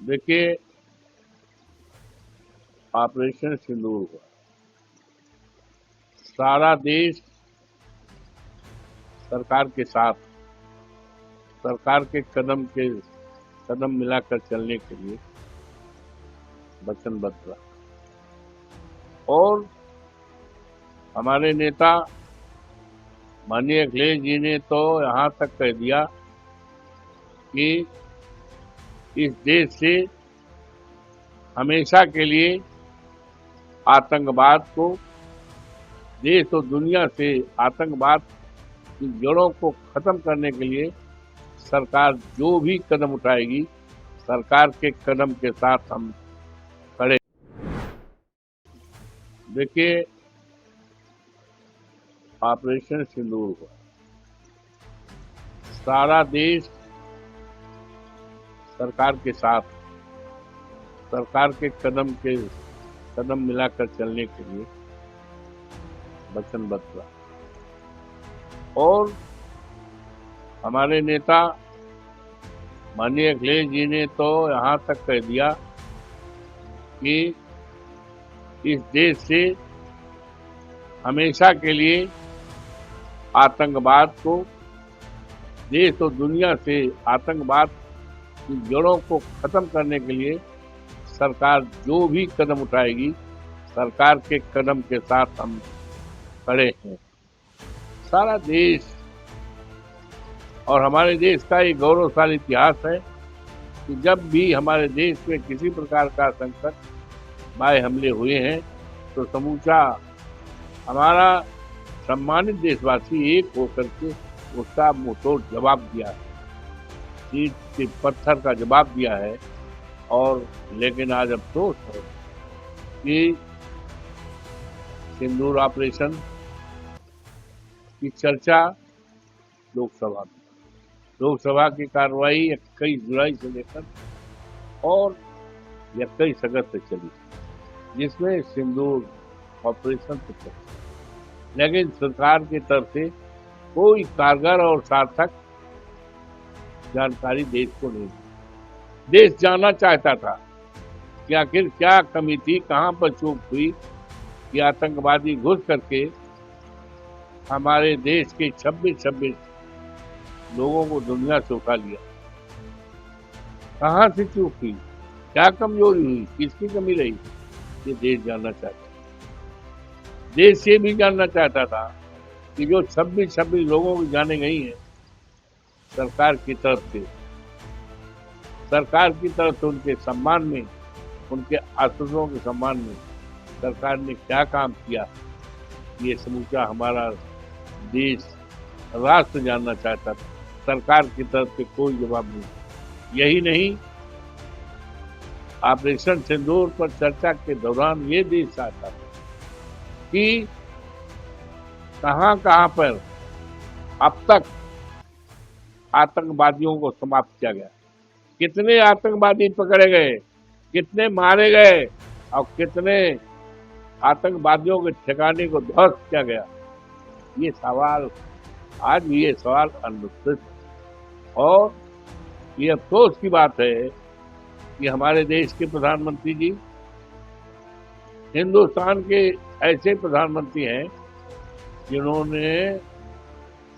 देखिए, ऑपरेशन सिंदूर हुआ, सारा देश सरकार के साथ, सरकार के कदम मिलाकर चलने के लिए वचनबद्ध रहा। और हमारे नेता माननीय अखिलेश जी ने तो यहाँ तक कह दिया कि इस देश से हमेशा के लिए आतंकवाद को, देश और दुनिया से आतंकवाद की जड़ों को खत्म करने के लिए सरकार जो भी कदम उठाएगी, सरकार के कदम के साथ हम खड़े। देखिए, ऑपरेशन सिंदूर हुआ, सारा देश सरकार के साथ, सरकार के कदम मिलाकर चलने के लिए वचनबद्ध रहा। और हमारे नेता माननीय अखिलेश जी ने तो यहाँ तक कह दिया कि इस देश से हमेशा के लिए आतंकवाद को, देश और दुनिया से आतंकवाद की जड़ों को खत्म करने के लिए सरकार जो भी कदम उठाएगी, सरकार के कदम के साथ हम खड़े हैं। सारा देश और हमारे देश का एक गौरवशाली इतिहास है कि जब भी हमारे देश में किसी प्रकार का संकट, बाह्य हमले हुए हैं, तो समूचा हमारा सम्मानित देशवासी एक होकर के उसका मुंहतोड़ जवाब दिया है, ईंट के पत्थर का जवाब दिया है। और लेकिन आज अफसोस है कि सिंदूर ऑपरेशन की चर्चा लोकसभा की कार्रवाई 21 जुलाई से लेकर और 21 अगस्त तक चली, जिसमें सिंदूर ऑपरेशन से चला, लेकिन सरकार की तरफ से कोई कारगर और सार्थक जानकारी देश को नहीं दी। देश जानना चाहता था कि आखिर क्या कमी थी, कहां पर चूक हुई कि आतंकवादी घुस करके हमारे देश के 26 लोगों को दुनिया से उठा लिया। कहां से चूक हुई, क्या कमजोरी हुई, किसकी कमी रही, ये देश जानना चाहता। देश ये भी जानना चाहता था कि जो 26 लोगों की जाने गई हैं सरकार की तरफ से उनके सम्मान में, उनके आश्रितों के सम्मान में सरकार ने क्या काम किया, ये समूचा हमारा देश, राष्ट्र जानना चाहता था। सरकार की तरफ से कोई जवाब नहीं। यही नहीं, ऑपरेशन सिंदूर पर चर्चा के दौरान ये देश चाहता था कि कहां पर अब तक आतंकवादियों को समाप्त किया गया, कितने आतंकवादी पकड़े गए, कितने मारे गए और कितने आतंकवादियों के ठिकाने को ध्वस्त किया गया। ये सवाल आज भी अनुत्तरित है। और ये अफसोस की बात है कि हमारे देश के प्रधानमंत्री जी हिंदुस्तान के ऐसे प्रधानमंत्री हैं जिन्होंने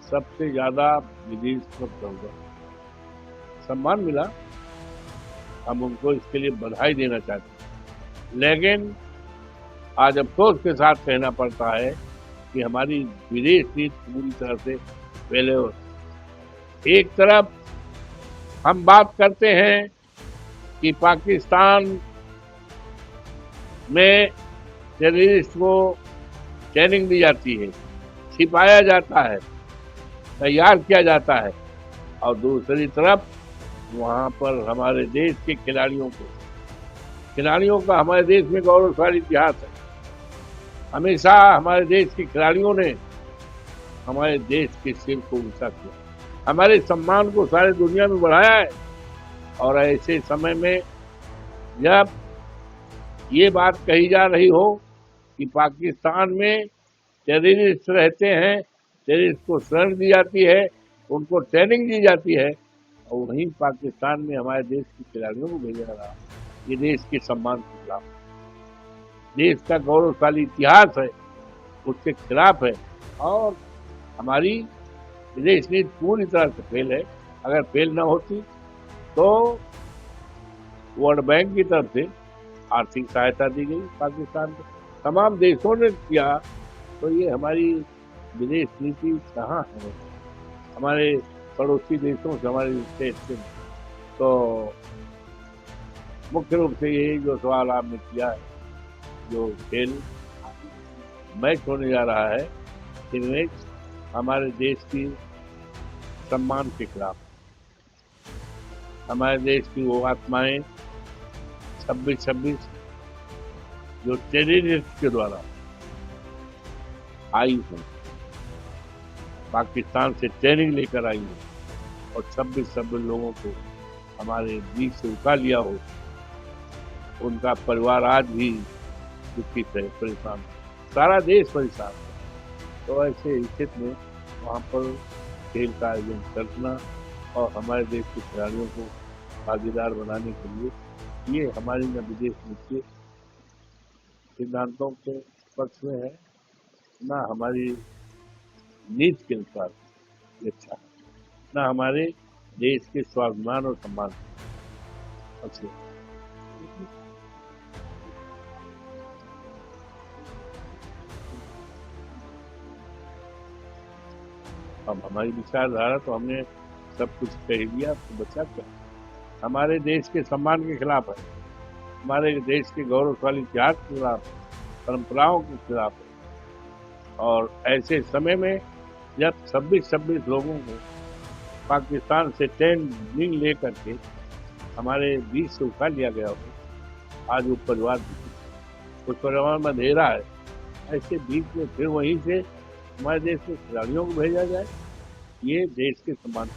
सबसे ज्यादा विदेश पर सम्मान मिला। हम उनको इसके लिए बधाई देना चाहते हैं, लेकिन आज अफसोस के साथ कहना पड़ता है कि हमारी विदेश नीति पूरी तरह से पहले हो। एक तरफ हम बात करते हैं कि पाकिस्तान में टेररिस्ट को ट्रेनिंग दी जाती है, छिपाया जाता है, तैयार किया जाता है, और दूसरी तरफ वहां पर हमारे देश के खिलाड़ियों का हमारे देश में गौरवशाली इतिहास है। हमेशा हमारे देश के खिलाड़ियों ने हमारे देश के सिर को ऊंचा किया, हमारे सम्मान को सारी दुनिया में बढ़ाया है। और ऐसे समय में जब ये बात कही जा रही हो कि पाकिस्तान में टेररिस्ट रहते हैं, टेररिस्ट को शरण दी जाती है, उनको ट्रेनिंग दी जाती है, और वहीं पाकिस्तान में हमारे देश के खिलाड़ियों को भेजा रहा, ये देश के सम्मान के खिलाफ, देश का गौरवशाली इतिहास है उसके खिलाफ है। और हमारी विदेश नीति पूरी तरह से फेल है। अगर फेल न होती तो वर्ल्ड बैंक की तरफ से आर्थिक सहायता दी गई पाकिस्तान को, तमाम देशों ने किया, तो ये हमारी विदेश नीति कहाँ है? हमारे पड़ोसी देशों से हमारे देश से। तो मुख्य रूप से यही जो सवाल आपने किया है, जो खेल मैच होने जा रहा है, इनमें हमारे देश की सम्मान के खिलाफ, हमारे देश की वो आत्माएं 26-26 जो टेररिस्ट के द्वारा आई हैं, पाकिस्तान से ट्रेनिंग लेकर आई है और 26 लोगों को हमारे बीच से उठा लिया हो, उनका परिवार आज भी दुखित है, परेशान, सारा देश परेशान है। तो ऐसे स्थिति में वहाँ पर खेल का आयोजन करना और हमारे देश के खिलाड़ियों को भागीदार बनाने के लिए, ये हमारी न विदेश नीति सिद्धांतों के पक्ष में है, न हमारी नीति के अनुसार ये अच्छा है, न हमारे देश के स्वाभिमान और सम्मान पक्ष में। अब हमारी विचारधारा तो हमने सब कुछ कह दिया, तो बचा क्या? हमारे देश के सम्मान के खिलाफ है, हमारे देश के गौरवशाली इतिहास के खिलाफ, परंपराओं के खिलाफ है। और ऐसे समय में जब 26 लोगों को पाकिस्तान से ट्रेनिंग ले करके हमारे बीच से उठा लिया गया हो, आज वो परिवार उस परिवार में अंधेरा है, ऐसे बीच में फिर वहीं से हमारे देश के खिलाड़ियों को भेजा जाए, ये देश के सम्मान